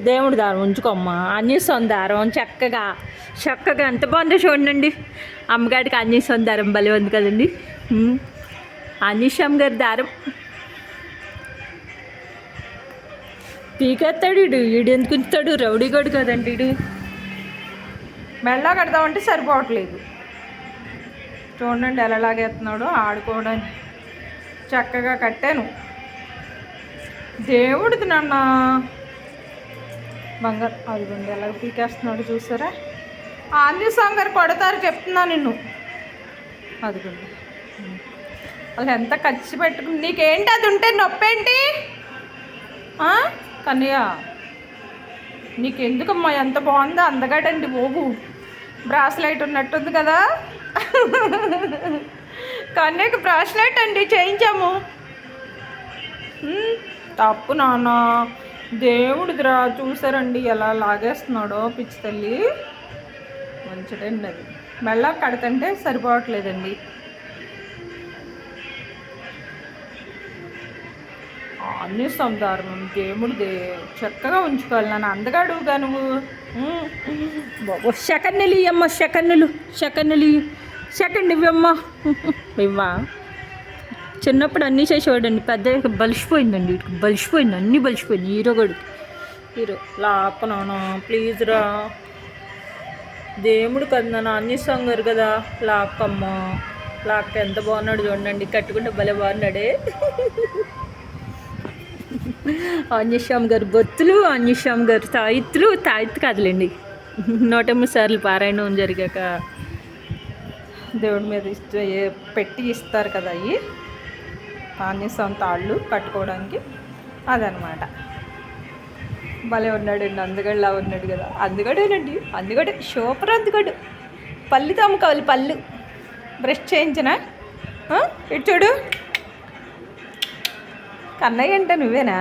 దేవుడి దారం ఉంచుకోమ్మా. ఆంజనేయస్వామి దారం చక్కగా చక్కగా ఎంత బాగుందో చూడండి. అమ్మగారికి ఆంజనేయస్వామి దారం భలే ఉంది కదండి. ఆంజనేయస్వామి గారి దారం పీకేస్తాడు. ఈడు ఎందుకు ఉంచుతాడు? రౌడీ గడు కదండి ఈడు. మెల్ల కడదామంటే సరిపోవట్లేదు. చూడండి ఎలా లాగేస్తున్నాడో ఆడుకోవడానికి. చక్కగా కట్టాను. దేవుడిది నాన్న బంగారు. అదిగోండి ఎలా పీకేస్తున్నాడు చూసారా? ఆంజనేయస్వామి గారు కొడతారు చెప్తున్నా నిన్ను. అదిగోండి వాళ్ళు ఎంత ఖర్చు పెట్టుకుని. నీకేంటి అది ఉంటే నొప్పేంటి కన్నయ్య? నీకెందుకమ్మా? ఎంత బాగుందో అందగాడండి బాబు. బ్రాస్లైట్ ఉన్నట్టుంది కదా. కన్నయ్యకి బ్రాస్లైట్ అండి చేయించాము. తప్పు నాన్న. దేవుడిదిరా చూసారండి ఎలా లాగేస్తున్నాడో పిచ్చి తల్లి. మంచిదండి అది. మెల్ల కడతంటే సరిపోవట్లేదండి. అన్ని సందారణం దేవుడిదే చక్కగా ఉంచుకోవాలి. నన్ను అందగాడుగా నువ్వు. సెకండ్లు ఇవ్వమ్మ. సెకండ్ ఇవ్వమ్మ. ఇవ్వా. చిన్నప్పుడు అన్నీ చేసేవాడండి. పెద్ద బలిసిపోయిందండి. వీటికి బలిసిపోయింది. అన్నీ బలిసిపోయింది. హీరో లాక్కనానా ప్లీజ్ రా. దేవుడు కదా నాన్న. ఆంజనేయస్వామి గారు కదా. లాక్కమ్మ. లాక్క ఎంత బాగున్నాడు చూడండి. కట్టుకుంటే భలే బాగున్నాడే. ఆంజనేయస్వామి గారు బొత్తులు, ఆంజనేయస్వామి గారు తాయిత్తు కాదులేండి. 108 సార్లు పారాయణం జరిగాక దేవుడి మీద పెట్టి ఇస్తారు కదా అవి. ఆంజనేయస్వామి తాళ్ళు కట్టుకోవడానికి అదనమాట. భలే ఉన్నాడండి. అందుగడిలా ఉన్నాడు కదా. అందుగడేనండి. అందుగడే సూపర్. అందుగడు పళ్ళు తమ్ముకోవాలి. పళ్ళు బ్రష్ చేయించిన. ఇటు చూడు. కన్నయ్య అంటే నువ్వేనా?